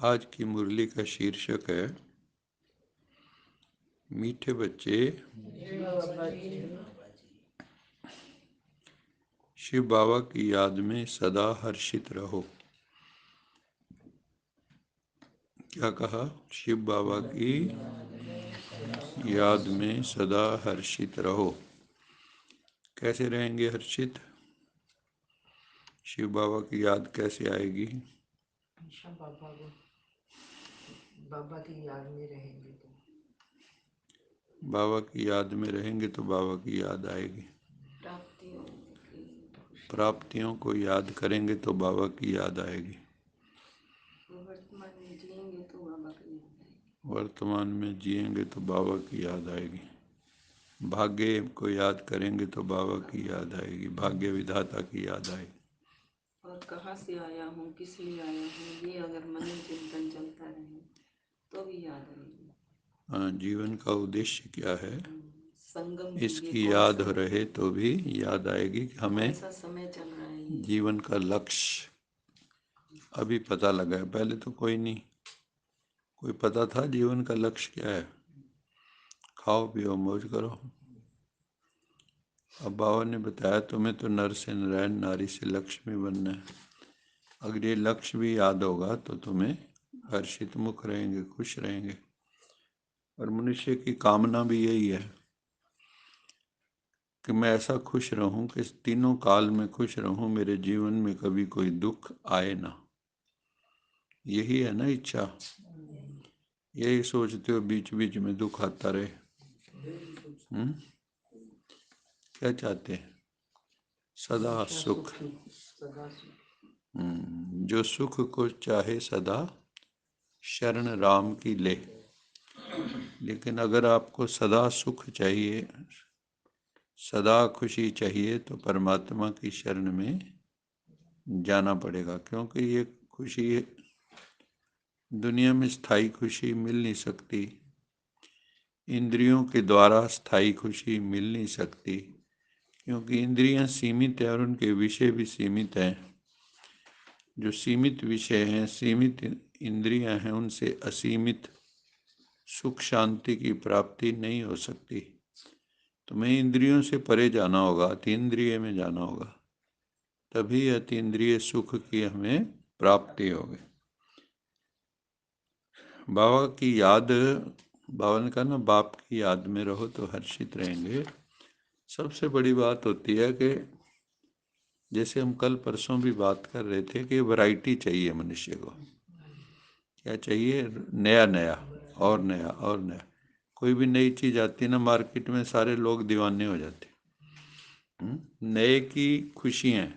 आज की मुरली का शीर्षक है मीठे बच्चे शिव बाबा की याद में सदा हर्षित रहो। क्या कहा? शिव बाबा की याद में सदा हर्षित रहो। कैसे रहेंगे हर्षित? शिव बाबा की याद कैसे आएगी? बाबा की याद में रहेंगे तो बाबा की याद में रहेंगे तो बाबा की याद आएगी। प्राप्तियों को याद करेंगे तो बाबा की याद आएगी। वर्तमान में जिएंगे तो बाबा की याद आएगी। वर्तमान में जिएंगे तो बाबा की याद आएगी। भाग्य को याद करेंगे तो बाबा की याद आएगी। भाग्य विधाता की याद आएगी। और कहाँ से आया हूँ, किस लिए आया हूँ, ये अगर मन में चिंतन चलता रहे तो भी याद आएगी। हाँ, जीवन का उद्देश्य क्या है संगम के लिए इसकी कौन याद सा रहे तो भी याद आएगी कि हमें कौन सा समय चल रहा है ये। जीवन का लक्ष्य अभी पता लगा है। पहले तो कोई पता था जीवन का लक्ष्य क्या है? खाओ पियो मौज करो। अब बाबा ने बताया तुम्हें तो नर से नारायण, नारी से लक्ष्मी बनना है। अगर ये लक्ष्य भी याद होगा तो तुम्हें हर्षित मुख रहेंगे, खुश रहेंगे। और मनुष्य की कामना भी यही है कि मैं ऐसा खुश रहूं कि इस तीनों काल में खुश रहूं, मेरे जीवन में कभी कोई दुख आए ना। यही है ना इच्छा। यही सोचते हो बीच बीच में दुख आता रहे। क्या चाहते हैं? सदा सुख। सदा सुख। जो सुख को चाहे सदा शरण राम की ले। लेकिन अगर आपको सदा सुख चाहिए, सदा खुशी चाहिए, तो परमात्मा की शरण में जाना पड़ेगा। क्योंकि ये खुशी दुनिया में स्थायी खुशी मिल नहीं सकती, इंद्रियों के द्वारा स्थायी खुशी मिल नहीं सकती। क्योंकि इंद्रियां सीमित है और उनके विषय भी सीमित हैं। जो सीमित विषय हैं, सीमित इंद्रियां हैं, उनसे असीमित सुख शांति की प्राप्ति नहीं हो सकती। तुम्हें इंद्रियों से परे जाना होगा, अतीन्द्रिय में जाना होगा, तभी अतीन्द्रिय सुख की हमें प्राप्ति होगी। बाबा की याद, बाबा ने कहा ना, बाप की याद में रहो तो हर्षित रहेंगे। सबसे बड़ी बात होती है कि जैसे हम कल परसों भी बात कर रहे थे कि वैरायटी चाहिए मनुष्य को। क्या चाहिए? नया नया और नया और नया। कोई भी नई चीज आती है ना मार्केट में, सारे लोग दीवाने हो जाते। नए की खुशी है।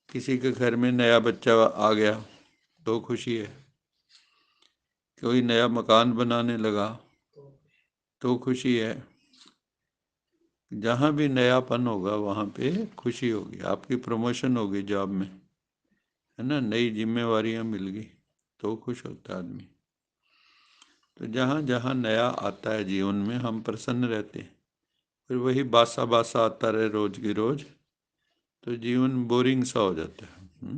किसी के घर में नया बच्चा आ गया तो खुशी है। कोई नया मकान बनाने लगा तो खुशी है। जहाँ भी नयापन होगा वहाँ पे खुशी होगी। आपकी प्रमोशन होगी जॉब में, है ना, नई जिम्मेवारियाँ मिल गई तो खुश होता है आदमी। तो जहाँ जहाँ नया आता है जीवन में हम प्रसन्न रहते हैं। फिर वही बासा बासा आता रहे रोज की रोज तो जीवन बोरिंग सा हो जाता है।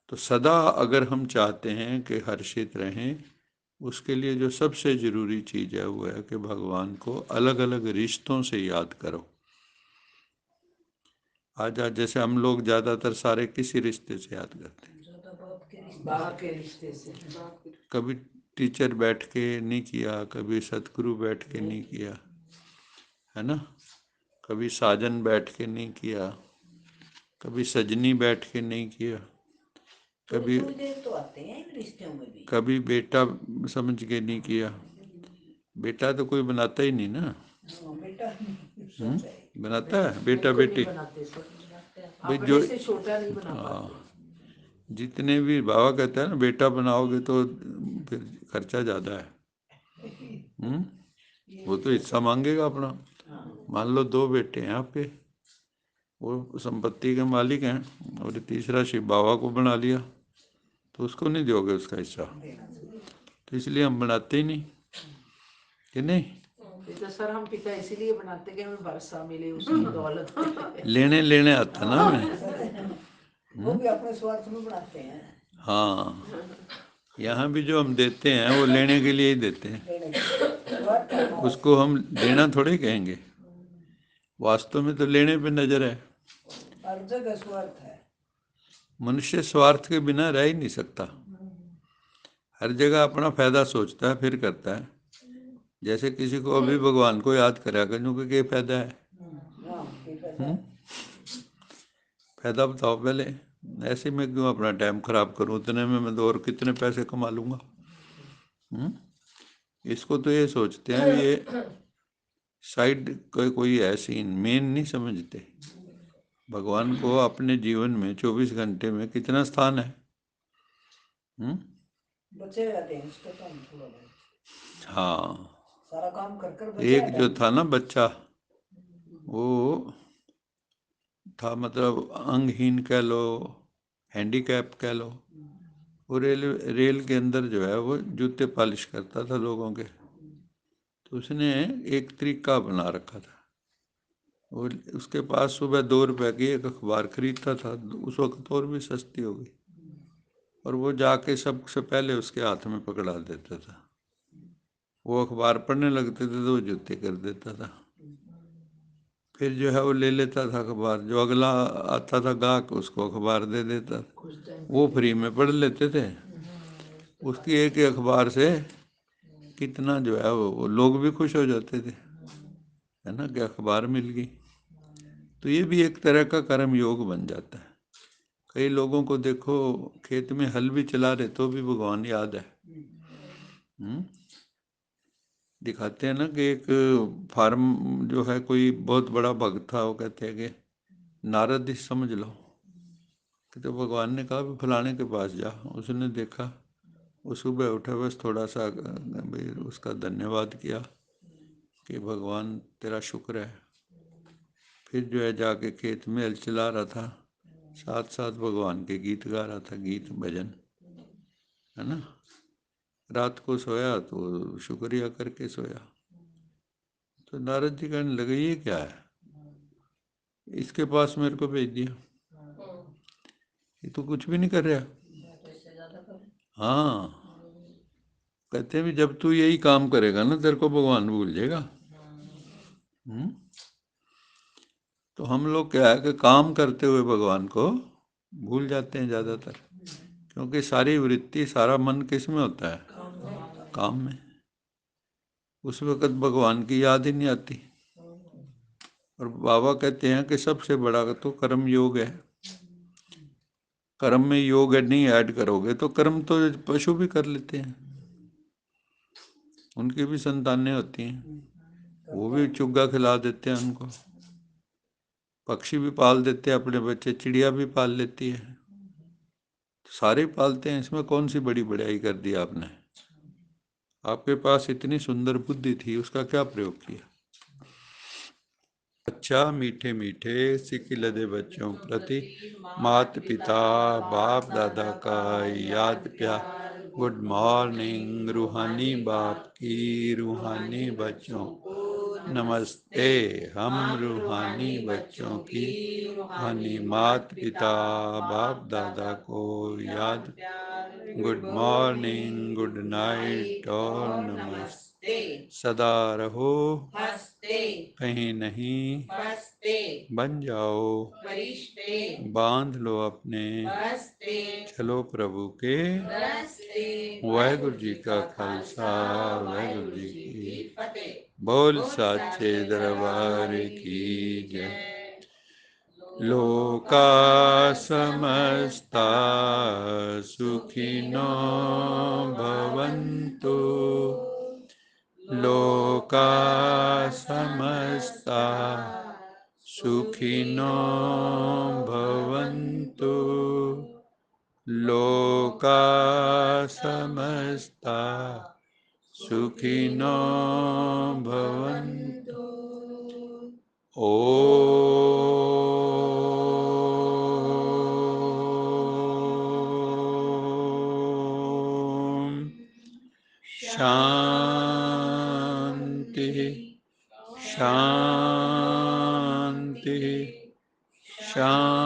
तो सदा अगर हम चाहते हैं कि हर्षित रहें, उसके लिए जो सबसे जरूरी चीज है वो है कि भगवान को अलग अलग रिश्तों से याद करो। आज जैसे हम लोग ज्यादातर सारे किसी रिश्ते से याद करते हैं? बाप के रिश्ते से। कभी टीचर बैठ के नहीं किया, कभी सतगुरु बैठ के नहीं किया, है ना, कभी साजन बैठ के नहीं किया, कभी सजनी बैठ के नहीं किया, कभी तो आते हैं इन रिश्तों में भी। कभी बेटा समझ के नहीं किया। बेटा तो कोई बनाता ही नहीं ना। बेटा बनाता है बेटा बेटी भाई जो अपने से छोटा नहीं बना पाते। जितने भी बाबा कहता है ना, बेटा बनाओगे तो फिर खर्चा ज्यादा है। वो तो हिस्सा मांगेगा अपना। मान लो 2 बेटे हैं आपके, वो संपत्ति के मालिक हैं, और तीसरा शिव बाबा को बना लिया तो उसको नहीं दोगे उसका हिस्सा। तो इसलिए हम बनाते ही नहीं, कि नहीं? तो सर हम पिता इसीलिए बनाते कि हमें वर्षा मिले उसकी दौलत। लेने लेने आता ना हमें। वो भी अपने स्वार्थ में बनाते हैं। हाँ, यहाँ भी जो हम देते हैं वो लेने के लिए ही देते हैं, उसको हम देना थोड़े कहेंगे। वास्तव में तो लेने पे नजर है। हर जगह स्वार्थ है। मनुष्य स्वार्थ के बिना रह ही नहीं सकता। हर जगह अपना फायदा सोचता है, फिर करता है। जैसे किसी को अभी भगवान को याद करा कर, क्योंकि क्या फायदा है? फायदा बताओ पहले। ऐसे में क्यों अपना टाइम खराब करूं? उतने में मैं तो और कितने पैसे कमा लूंगा। इसको तो ये सोचते हैं, ये साइड कोई है सीन, मेन नहीं समझते। भगवान को अपने जीवन में 24 घंटे में कितना स्थान है। बचेगा दिन उसका काम थोड़ा बहुत। हाँ, सारा काम कर कर एक जो था ना बच्चा, वो था मतलब अंगहीन कह लो, हैंडीकैप कह लो, वो रेल के अंदर जो है वो जूते पॉलिश करता था लोगों के। तो उसने एक तरीका बना रखा था। वो उसके पास सुबह 2 रुपए की एक अखबार खरीदता था, उस वक्त और भी सस्ती हो गई, और वो जाके सबसे पहले उसके हाथ में पकड़ा देता था। वो अखबार पढ़ने लगते थे तो वो जूते कर देता था। फिर जो है वो ले लेता था अखबार, जो अगला आता था गाहक उसको अखबार दे देता था, वो फ्री में पढ़ लेते थे। उसकी एक ही अखबार से कितना जो है वो लोग भी खुश हो जाते थे, है ना, कि अखबार मिल गई। तो ये भी एक तरह का कर्म योग बन जाता है। कई लोगों को देखो खेत में हल भी चला रहे तो भी भगवान याद है। दिखाते हैं ना कि एक फार्म जो है, कोई बहुत बड़ा भक्त था, वो कहते हैं कि नारद ही समझ लो, कि तो भगवान ने कहा फलाने के पास जा। उसने देखा, वो सुबह उठा, बस थोड़ा सा भाई उसका धन्यवाद किया कि भगवान तेरा शुक्र है। फिर जो है जाके खेत में हल चला रहा था, साथ साथ भगवान के गीत गा रहा था, गीत भजन, है ना। रात को सोया तो शुक्रिया करके सोया। तो नारद जी कहने लगे ये क्या है, इसके पास मेरे को भेज दिया, ये तो कुछ भी नहीं कर रहा। हाँ, कहते हैं भी जब तू यही काम करेगा ना तेरे को भगवान भूल जाएगा। तो हम लोग क्या है कि काम करते हुए भगवान को भूल जाते हैं ज़्यादातर, क्योंकि सारी वृत्ति, सारा मन किस में होता है? काम में। उस वक़्त भगवान की याद ही नहीं आती। और बाबा कहते हैं कि सबसे बड़ा तो कर्म योग है। कर्म में योग नहीं ऐड करोगे तो कर्म तो पशु भी कर लेते हैं, उनकी भी संतानें होती हैं, वो भी चुग्गा खिला देते हैं उनको। पक्षी भी पाल देते हैं अपने बच्चे, चिड़िया भी पाल लेती है, सारे पालते हैं। इसमें कौन सी बड़ी बड़ाई कर दी आपने? आपके पास इतनी सुंदर बुद्धि थी, उसका क्या प्रयोग किया? अच्छा, मीठे मीठे सिक लदे बच्चों प्रति माता पिता बाप दादा का याद प्यार। गुड मॉर्निंग रूहानी बाप की रूहानी बच्चों को नमस्ते। हम रूहानी बच्चों की रूहानी माता पिता बाप दादा को याद। गुड मॉर्निंग, गुड नाइट और नमस्ते। सदा रहो हंसते, कहीं नहीं बसते, बन जाओ फरिश्ते, बांध लो अपने बस्ते, चलो प्रभु के रास्ते। वाहिगुरु जी का खालसा, वाहिगुरु जी की फतेह। बोल साचे दरबार की जय। लोका समस्ता सुखिनो भवन्तु। लोका समस्ता सुखिनो भवन्तु। लोका समस्ता सुखिनो भवन्तु। ओम शांति शांति शांति।